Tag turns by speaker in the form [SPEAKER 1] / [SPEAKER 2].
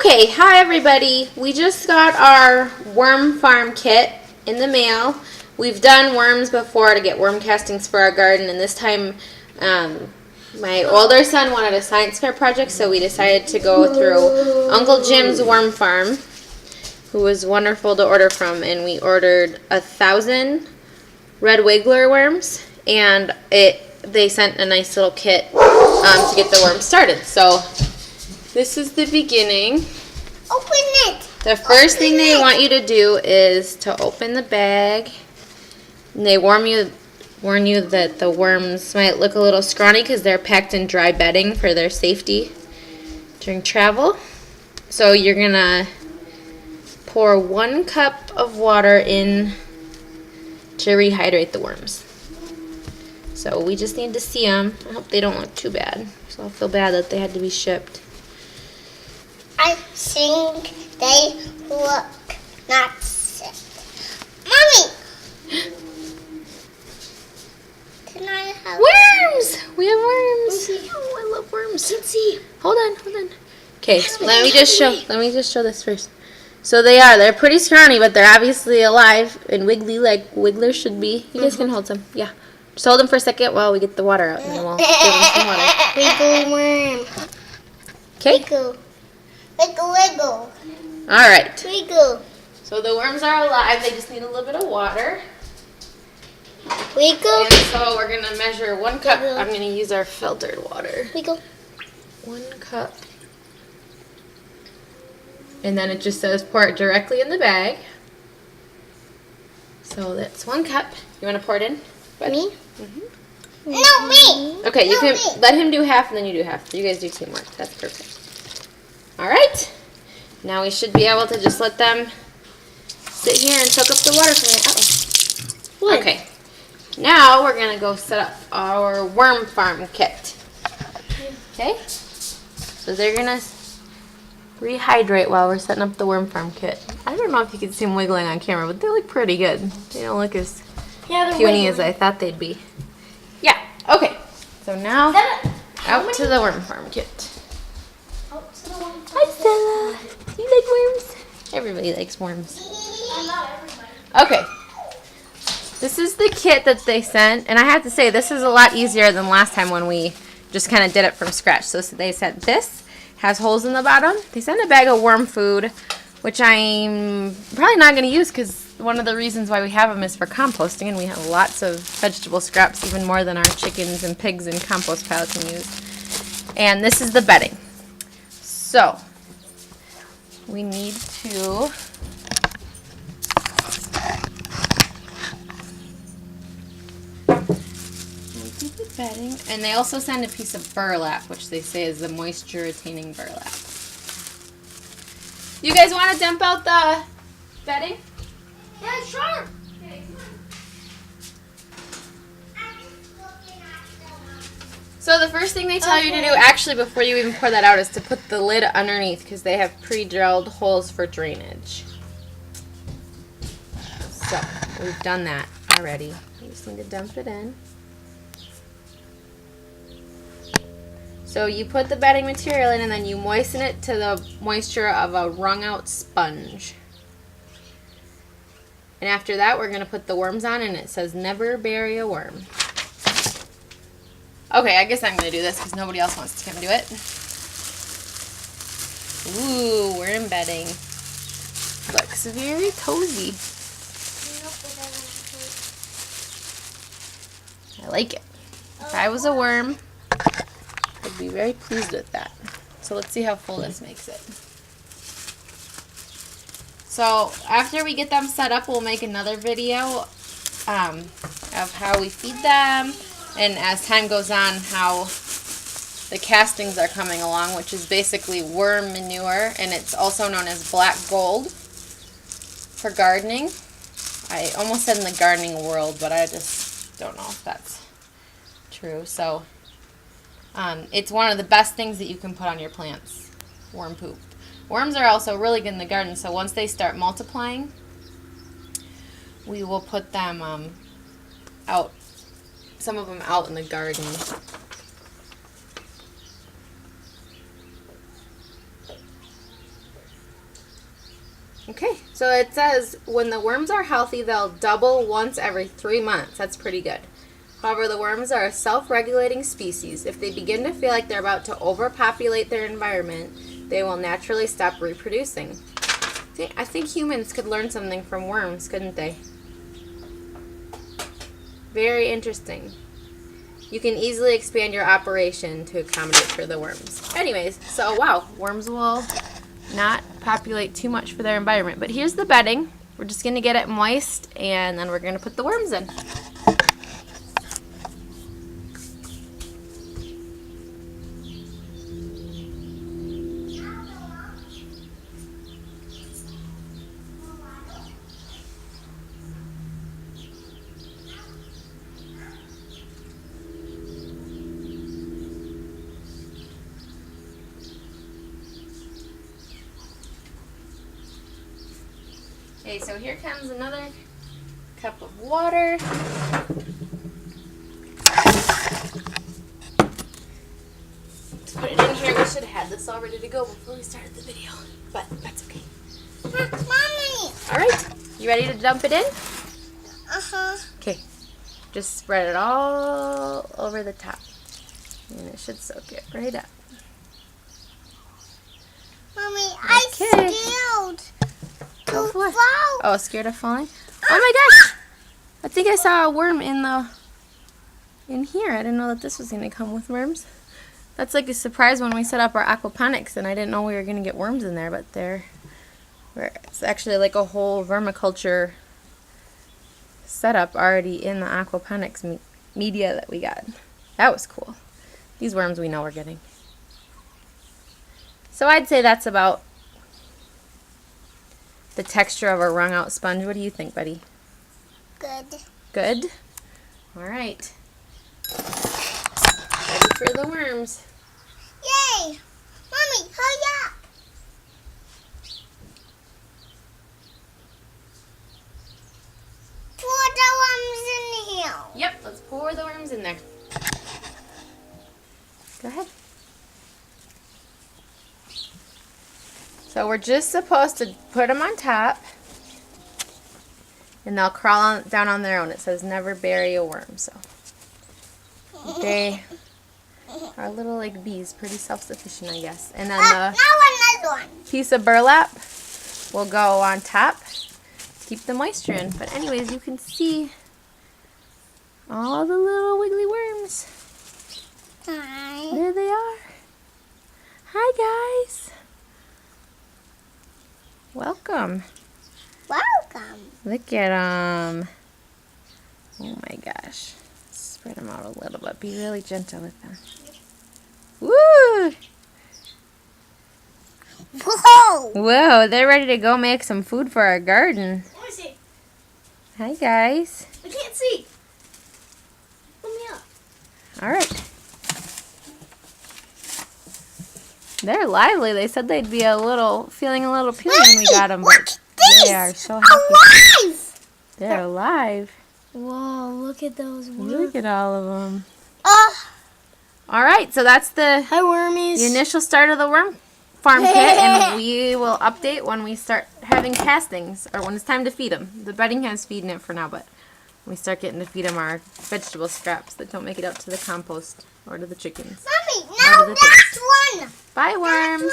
[SPEAKER 1] Okay, hi everybody. We just got our worm farm kit in the mail. We've done worms before to get worm castings for our garden, and this time my older son wanted a science fair project, so we decided to go through Uncle Jim's worm farm, who was wonderful to order from, and we ordered 1,000 red wiggler worms, and they sent a nice little kit to get the worms started. So this is the beginning.
[SPEAKER 2] Open it.
[SPEAKER 1] The first thing they want you to do is to open the bag. And they warn you that the worms might look a little scrawny because they're packed in dry bedding for their safety during travel. So you're going to pour 1 cup of water in to rehydrate the worms. So we just need to see them. I hope they don't look too bad. So I'll feel bad that they had to be shipped.
[SPEAKER 2] I think they look not sick. Mommy! Can I have
[SPEAKER 1] worms? We have worms. Oh, I love worms.
[SPEAKER 2] Let's see.
[SPEAKER 1] Hold on. Okay, so let me just show this first. So they're pretty scrawny, but they're obviously alive and wiggly like wigglers should be. You guys can hold some. Yeah. Just hold them for a second while we get the water out, and then we'll give them some water.
[SPEAKER 2] Wiggle worm.
[SPEAKER 1] Okay?
[SPEAKER 2] Wiggle. Wiggle, wiggle.
[SPEAKER 1] All right.
[SPEAKER 2] Wiggle.
[SPEAKER 1] So the worms are alive. They just need a little bit of water.
[SPEAKER 2] Wiggle.
[SPEAKER 1] And so we're going to measure 1 cup.
[SPEAKER 2] Wiggle.
[SPEAKER 1] I'm going to use our filtered water.
[SPEAKER 2] Wiggle.
[SPEAKER 1] 1 cup. And then it just says pour it directly in the bag. So that's 1 cup. You want to pour it in?
[SPEAKER 2] Me?
[SPEAKER 1] Mm-hmm.
[SPEAKER 2] No, me.
[SPEAKER 1] Okay, you
[SPEAKER 2] No,
[SPEAKER 1] can
[SPEAKER 2] me.
[SPEAKER 1] let him do half and then you do half. You guys do teamwork. That's perfect. All right. Now we should be able to just let them sit here and soak up the water from it. Okay. Now we're going to go set up our worm farm kit. Okay? So they're going to rehydrate while we're setting up the worm farm kit. I don't know if you can see them wiggling on camera, but they look pretty good. They don't look as puny as I thought they'd be. Yeah. Okay. So now out to the worm farm kit. Hi Stella. You like worms? Everybody likes worms.
[SPEAKER 2] Not everybody.
[SPEAKER 1] Okay. This is the kit that they sent, and I have to say this is a lot easier than last time when we just kind of did it from scratch. So they sent this, has holes in the bottom. They sent a bag of worm food, which I'm probably not going to use because one of the reasons why we have them is for composting, and we have lots of vegetable scraps, even more than our chickens and pigs and compost pile can use. And this is the bedding. So we need to the bedding, and they also send a piece of burlap, which they say is the moisture retaining burlap. You guys want to dump out the bedding?
[SPEAKER 2] Yeah, sure.
[SPEAKER 1] So the first thing they tell you to do, actually before you even pour that out, is to put the lid underneath because they have pre-drilled holes for drainage. So we've done that already. We just need to dump it in. So you put the bedding material in and then you moisten it to the moisture of a wrung out sponge. And after that we're going to put the worms on, and it says never bury a worm. Okay, I guess I'm going to do this because nobody else wants to come do it. Ooh, worm bedding. Looks very cozy. I like it. If I was a worm, I'd be very pleased with that. So let's see how full this makes it. So after we get them set up, we'll make another video of how we feed them, and as time goes on, how the castings are coming along, which is basically worm manure, and it's also known as black gold for gardening. I almost said in the gardening world, but I just don't know if that's true. So it's one of the best things that you can put on your plants, worm poop. Worms are also really good in the garden, so once they start multiplying, we will put them out, some of them out in the garden. Okay, so it says when the worms are healthy, they'll double once every 3 months. That's pretty good. However, the worms are a self-regulating species. If they begin to feel like they're about to overpopulate their environment, they will naturally stop reproducing. See, I think humans could learn something from worms, couldn't they? Very interesting. You can easily expand your operation to accommodate for the worms. Anyways, so wow, worms will not populate too much for their environment. But here's the bedding. We're just going to get it moist, and then we're going to put the worms in. Okay, so here comes another cup of water. Let's put it in here. We should have had this all ready to go before we started the video, but that's okay.
[SPEAKER 2] Mommy.
[SPEAKER 1] All right, you ready to dump it in?
[SPEAKER 2] Uh-huh.
[SPEAKER 1] Okay, just spread it all over the top, and it should soak it right up.
[SPEAKER 2] Mommy, I'm
[SPEAKER 1] Okay.
[SPEAKER 2] scared.
[SPEAKER 1] Of what?
[SPEAKER 2] Fall.
[SPEAKER 1] Oh, scared of falling? Oh my gosh! I think I saw a worm in here. I didn't know that this was going to come with worms. That's like a surprise when we set up our aquaponics, and I didn't know we were going to get worms in there, but it's actually like a whole vermiculture setup already in the aquaponics media that we got. That was cool. These worms we know we're getting. So I'd say that's about the texture of a wrung out sponge. What do you think, buddy?
[SPEAKER 2] Good.
[SPEAKER 1] Good? All right. Ready for the worms.
[SPEAKER 2] Yay! Mommy, hurry up. Pour the worms in here.
[SPEAKER 1] Yep, let's pour the worms in there. Go ahead. So we're just supposed to put them on top, and they'll crawl down on their own. It says never bury a worm, so they are little like bees, pretty self-sufficient, I guess. And then
[SPEAKER 2] Now another one.
[SPEAKER 1] piece of burlap will go on top to keep the moisture in. But anyways, you can see all the little wiggly worms.
[SPEAKER 2] Hi.
[SPEAKER 1] There they are. Hi, guys. Welcome.
[SPEAKER 2] Welcome.
[SPEAKER 1] Look at them. Oh my gosh. Spread them out a little bit. Be really gentle with them. Woo!
[SPEAKER 2] Whoa.
[SPEAKER 1] Whoa, they're ready to go make some food for our garden.
[SPEAKER 2] Let me see.
[SPEAKER 1] Hi, guys.
[SPEAKER 2] I can't see. Put me up.
[SPEAKER 1] All right. They're lively. They said they'd be feeling a little peely when we got them,
[SPEAKER 2] Look
[SPEAKER 1] but
[SPEAKER 2] at this.
[SPEAKER 1] they are so happy.
[SPEAKER 2] Alive.
[SPEAKER 1] They're alive.
[SPEAKER 2] Whoa, look at those worms.
[SPEAKER 1] Look at all of them.
[SPEAKER 2] Oh,
[SPEAKER 1] All right, so that's the
[SPEAKER 2] hi wormies.
[SPEAKER 1] initial start of the worm farm kit, and we will update when we start having castings, or when it's time to feed them. The bedding has feeding it for now, but when we start getting to feed them our vegetable scraps that don't make it out to the compost or to the chickens.
[SPEAKER 2] Mommy,
[SPEAKER 1] How
[SPEAKER 2] now
[SPEAKER 1] did it
[SPEAKER 2] next one.
[SPEAKER 1] Bye, worms.